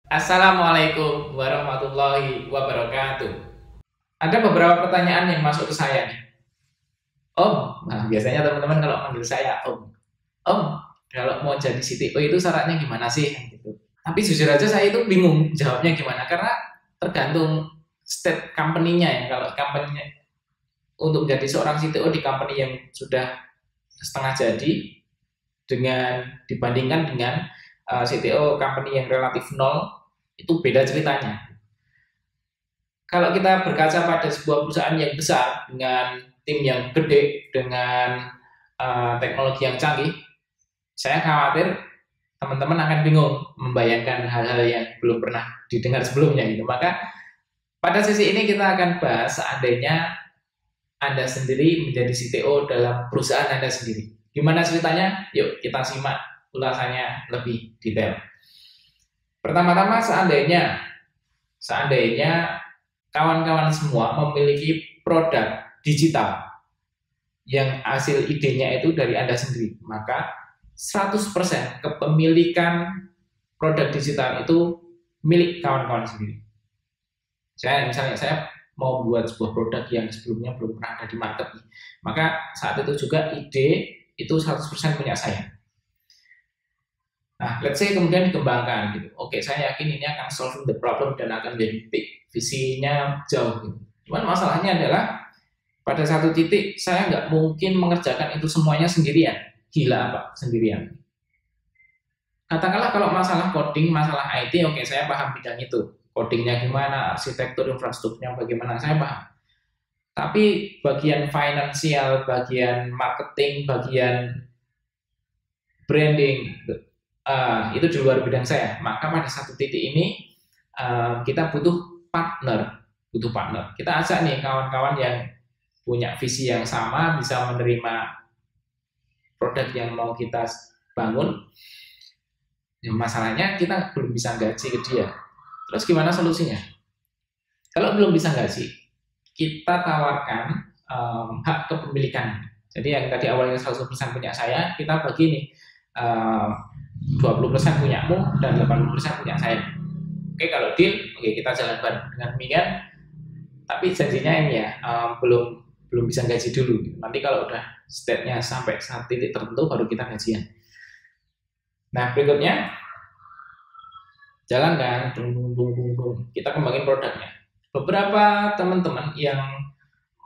Assalamualaikum warahmatullahi wabarakatuh. Ada beberapa pertanyaan yang masuk ke saya nih. Om, nah biasanya teman-teman kalau manggil saya Om, kalau mau jadi CTO itu syaratnya gimana sih? Gitu. Tapi jujur aja saya itu bingung jawabnya gimana karena tergantung state company-nya ya. Kalau company-nya untuk menjadi seorang CTO di company yang sudah setengah jadi dengan dibandingkan dengan CTO company yang relatif nol itu beda ceritanya. Kalau kita berkaca pada sebuah perusahaan yang besar dengan tim yang gede dengan teknologi yang canggih, saya khawatir teman-teman akan bingung membayangkan hal-hal yang belum pernah didengar sebelumnya gitu. Maka pada sesi ini kita akan bahas seandainya Anda sendiri menjadi CTO dalam perusahaan Anda sendiri. Gimana ceritanya? Yuk kita simak ulasannya lebih detail. Pertama-tama seandainya kawan-kawan semua memiliki produk digital yang hasil idenya itu dari Anda sendiri, maka 100% kepemilikan produk digital itu milik kawan-kawan sendiri. Misalnya saya mau buat sebuah produk yang sebelumnya belum pernah ada di market, maka saat itu juga ide itu 100% punya saya. Nah, let's say kemudian dikembangkan gitu. Oke, saya yakin ini akan solving the problem dan akan jadi big, visinya jauh gitu. Cuman masalahnya adalah pada satu titik saya nggak mungkin mengerjakan itu semuanya sendirian. Gila apa sendirian? Katakanlah kalau masalah coding, masalah IT, oke saya paham bidang itu. Codingnya gimana, arsitektur infrastrukturnya bagaimana, saya paham. Tapi bagian finansial, bagian marketing, bagian branding, itu di luar bidang saya. Maka pada satu titik ini kita butuh partner. Kita ajak nih kawan-kawan yang punya visi yang sama, bisa menerima produk yang mau kita bangun. Ya, masalahnya kita belum bisa gaji ke dia. Terus gimana solusinya? Kalau belum bisa gaji, kita tawarkan hak kepemilikan. Jadi yang tadi awalnya 100% punya saya, kita bagi nih 20% punyamu dan 80% punya saya. Oke, kalau deal, oke kita jalan bareng dengan demikian. Tapi janjinya ini ya, belum belum bisa gaji dulu. Nanti kalau udah state-nya sampai saat titik tertentu baru kita gajian. Nah, berikutnya jalan kan, kita kembangin produknya. Beberapa teman-teman yang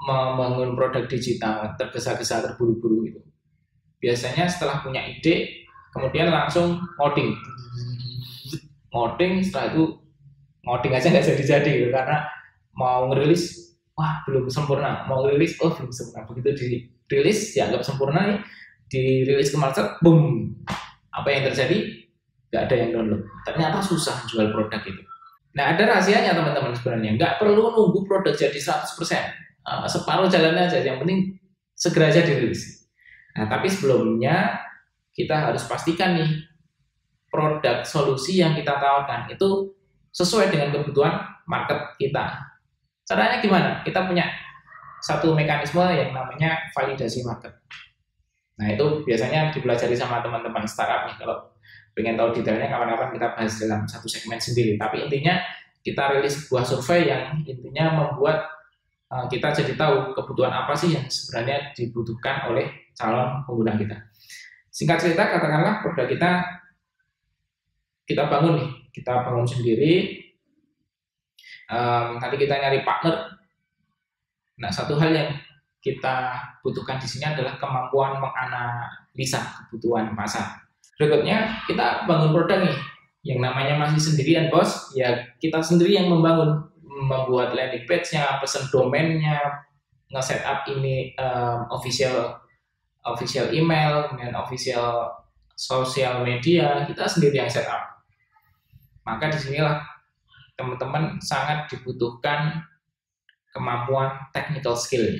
membangun produk digital tergesa-gesa terburu-buru itu biasanya setelah punya ide kemudian langsung ngoding setelah itu ngoding aja nggak jadi-jadi gitu, karena mau ngerilis wah belum sempurna, mau ngerilis oh belum sempurna, begitu dirilis dianggap sempurna nih, dirilis ke market boom, apa yang terjadi, nggak ada yang download, ternyata susah jual produk itu. Nah ada rahasianya teman-teman, sebenarnya nggak perlu nunggu produk jadi 100%, separuh jalannya aja, yang penting segera aja dirilis. Nah tapi sebelumnya kita harus pastikan nih produk solusi yang kita tawarkan itu sesuai dengan kebutuhan market kita. Caranya gimana? Kita punya satu mekanisme yang namanya validasi market. Nah itu biasanya dipelajari sama teman-teman startup nih. Kalau pengen tahu detailnya kapan-kapan kita bahas dalam satu segmen sendiri. Tapi intinya kita rilis sebuah survei yang intinya membuat kita jadi tahu kebutuhan apa sih yang sebenarnya dibutuhkan oleh calon pengguna kita. Singkat cerita, katakanlah produk kita bangun nih, kita bangun sendiri. Tadi kita nyari partner. Nah, satu hal yang kita butuhkan di sini adalah kemampuan menganalisa kebutuhan pasar. Berikutnya, kita bangun produk nih, yang namanya masih sendirian bos, ya kita sendiri yang membuat landing page-nya, pesen domainnya, nge-setup ini official email, dan official sosial media, kita sendiri yang setup. Maka disinilah teman-teman sangat dibutuhkan kemampuan technical skill,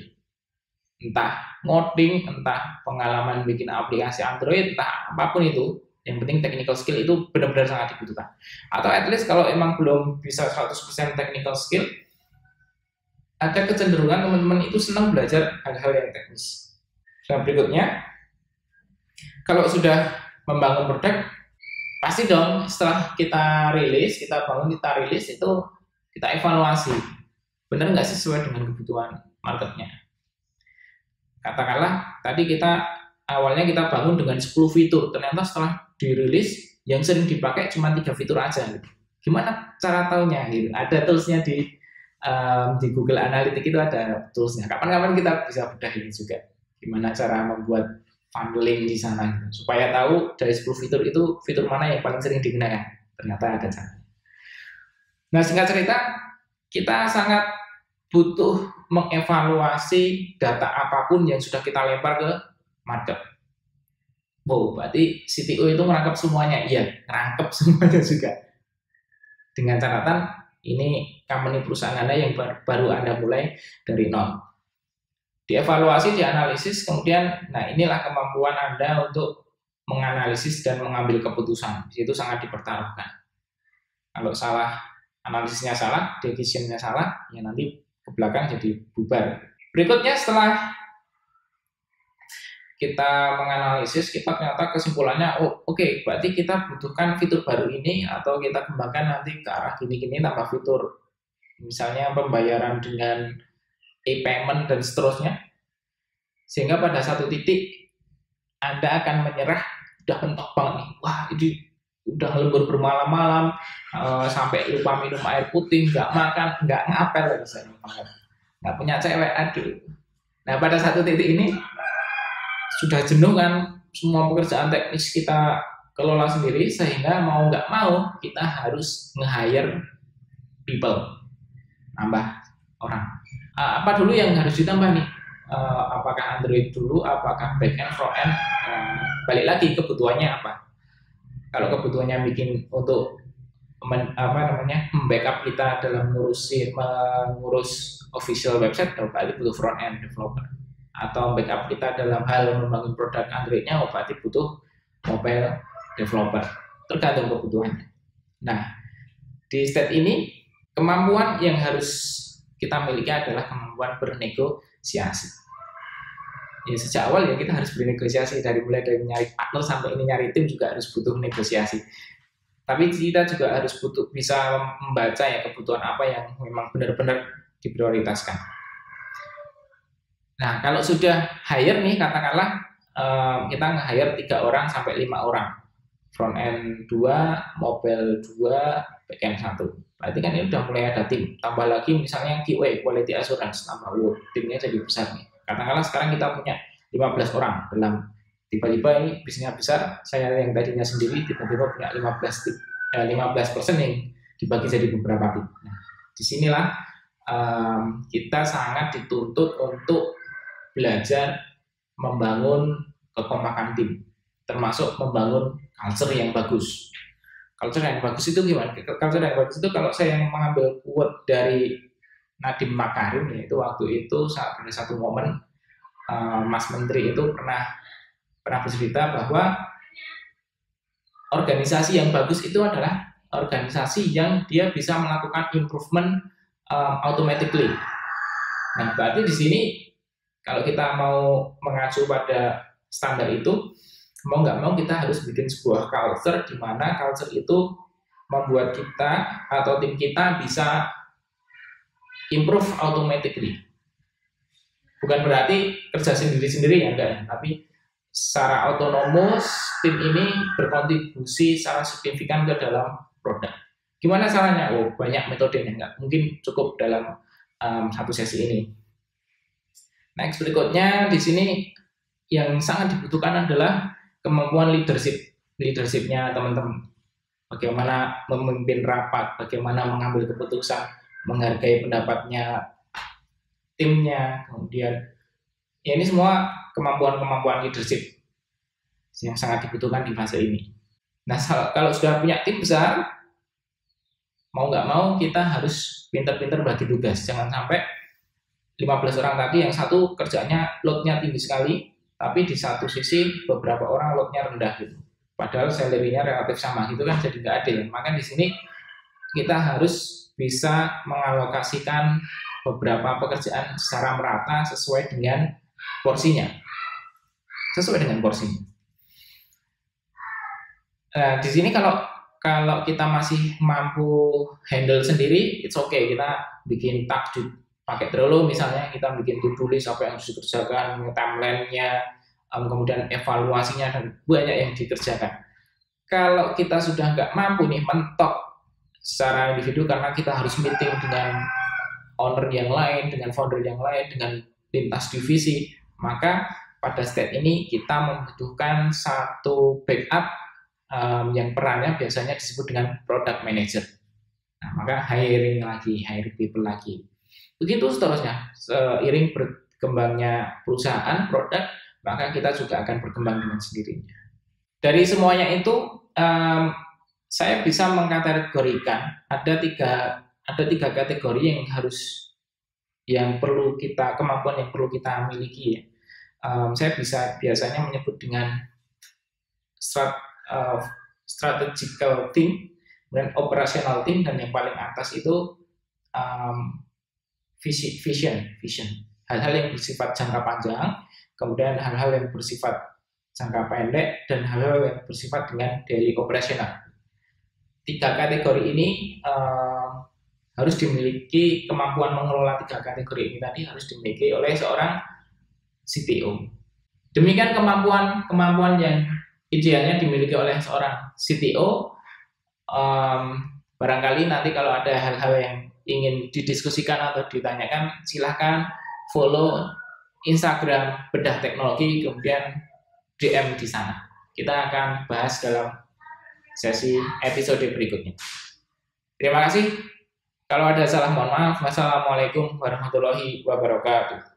entah ngoding, entah pengalaman bikin aplikasi Android, entah apapun itu, yang penting technical skill itu benar-benar sangat dibutuhkan. Atau at least kalau emang belum bisa 100% technical skill, ada kecenderungan teman-teman itu senang belajar hal-hal yang teknis. Nah berikutnya, kalau sudah membangun produk, Pasti dong, setelah kita rilis, kita bangun, kita rilis, itu kita evaluasi. Benar nggak sih sesuai dengan kebutuhan marketnya? Katakanlah tadi kita awalnya kita bangun dengan 10 fitur, ternyata setelah dirilis yang sering dipakai cuma 3 fitur aja. Gitu. Gimana cara taunya? Gitu. Ada toolsnya di Google Analytics itu ada toolsnya. Kapan-kapan kita bisa bedah ini juga. Gimana cara membuat funneling di sana gitu. Supaya tahu dari 10 fitur itu fitur mana yang paling sering digunakan. Ternyata ada cara. Nah, singkat cerita, kita sangat butuh mengevaluasi data apapun yang sudah kita lempar ke market. Wow, berarti CTO itu merangkap semuanya. Iya, merangkap semuanya juga. Dengan catatan, ini company perusahaan Anda yang baru Anda mulai dari nol. Dievaluasi, dianalisis, kemudian, nah inilah kemampuan Anda untuk menganalisis dan mengambil keputusan. Itu sangat dipertaruhkan. Kalau salah, analisisnya salah, decision-nya salah, ya nanti ke belakang jadi bubar. Berikutnya setelah kita menganalisis, kita ternyata kesimpulannya, oh oke, berarti kita butuhkan fitur baru ini atau kita kembangkan nanti ke arah gini-gini tambah fitur. Misalnya pembayaran dengan e-payment dan seterusnya. Sehingga pada satu titik Anda akan menyerah, udah mentok banget nih. Wah, ini udah lembur bermalam-malam, sampai lupa minum air putih, nggak makan, nggak ngapel, misalnya, nggak punya cewek, aduh. Nah, pada satu titik ini sudah jenuh kan, semua pekerjaan teknis kita kelola sendiri, sehingga mau nggak mau kita harus nge-hire people, nambah orang. Apa dulu yang harus ditambah nih? Apakah Android dulu, apakah backend, frontend? Balik lagi kebutuhannya apa? Kalau kebutuhannya bikin untuk membackup kita dalam mengurus official website, berarti butuh front-end developer. Atau backup kita dalam hal membangun produk Android-nya, berarti butuh mobile developer. Tergantung kebutuhannya. Nah, di state ini, kemampuan yang harus kita miliki adalah kemampuan bernegosiasi. Ya, sejak awal ya kita harus bernegosiasi, mulai dari nyari partner sampai ini nyari tim juga harus butuh negosiasi. Tapi kita juga harus bisa membaca ya kebutuhan apa yang memang benar-benar diprioritaskan. Nah, kalau sudah hire nih, katakanlah kita nge-hire 3 orang sampai 5 orang. Front end 2, mobile 2, back end 1. Berarti kan ini udah mulai ada tim. Tambah lagi misalnya QA, quality assurance, tambah timnya jadi besar nih. Katakanlah sekarang kita punya 15 orang dalam, tiba-tiba ini bisnisnya besar, saya yang tadinya sendiri tiba-tiba punya 15% yang dibagi jadi beberapa tim. Nah, disinilah kita sangat dituntut untuk belajar membangun kekompakan tim, termasuk membangun culture yang bagus. Culture yang bagus itu gimana? Culture yang bagus itu kalau saya yang mengambil quote dari Nadiem Makarim, yaitu waktu itu pada satu momen Mas Menteri itu pernah bercerita bahwa organisasi yang bagus itu adalah organisasi yang dia bisa melakukan improvement automatically. Nah, berarti di sini kalau kita mau mengacu pada standar itu, mau nggak mau kita harus bikin sebuah culture di mana culture itu membuat kita atau tim kita bisa improve automatically. Bukan berarti kerja sendiri-sendiri ya, enggak, tapi secara otonomus tim ini berkontribusi secara signifikan ke dalam produk. Gimana caranya? Oh, banyak metodenya, enggak mungkin cukup dalam satu sesi ini. Next, berikutnya di sini yang sangat dibutuhkan adalah kemampuan leadershipnya teman-teman. Bagaimana memimpin rapat, bagaimana mengambil keputusan, menghargai pendapatnya timnya, kemudian ya ini semua kemampuan leadership yang sangat dibutuhkan di fase ini. Nah, kalau sudah punya tim besar, mau nggak mau kita harus pintar-pintar bagi tugas. Jangan sampai 15 orang tadi yang satu kerjanya load-nya tinggi sekali, tapi di satu sisi beberapa orang load-nya rendah gitu. Padahal salary-nya relatif sama gitu kan, jadi nggak adil. Maka di sini kita harus bisa mengalokasikan beberapa pekerjaan secara merata sesuai dengan porsinya. Nah, di sini kalau kalau kita masih mampu handle sendiri, it's okay. Kita bikin task pakai Trello misalnya, kita bikin to-do list apa yang harus dikerjakan, timeline-nya, kemudian evaluasinya dan banyak yang dikerjakan. Kalau kita sudah nggak mampu nih mentok secara individu karena kita harus meeting dengan owner yang lain, dengan founder yang lain, dengan lintas divisi, maka pada stage ini kita membutuhkan satu backup yang perannya biasanya disebut dengan product manager. Nah, maka hiring lagi, hiring people lagi. Begitu seterusnya, seiring berkembangnya perusahaan, produk, maka kita juga akan berkembang dengan sendirinya. Dari semuanya itu, saya bisa mengkategorikan ada tiga kategori yang perlu kita kemampuan yang perlu kita miliki ya. Saya bisa biasanya menyebut dengan strategical team, kemudian operational team, dan yang paling atas itu vision. Hal-hal yang bersifat jangka panjang, kemudian hal-hal yang bersifat jangka pendek, dan hal-hal yang bersifat dengan daily operational. Tiga kategori ini harus dimiliki, kemampuan mengelola tiga kategori ini tadi harus dimiliki oleh seorang CTO. Demikian kemampuan yang idealnya dimiliki oleh seorang CTO. Barangkali nanti kalau ada hal-hal yang ingin didiskusikan atau ditanyakan, silahkan follow Instagram Bedah Teknologi, kemudian DM di sana. Kita akan bahas dalam sesi episode berikutnya. Terima kasih. Kalau ada salah mohon maaf. Wassalamualaikum warahmatullahi wabarakatuh.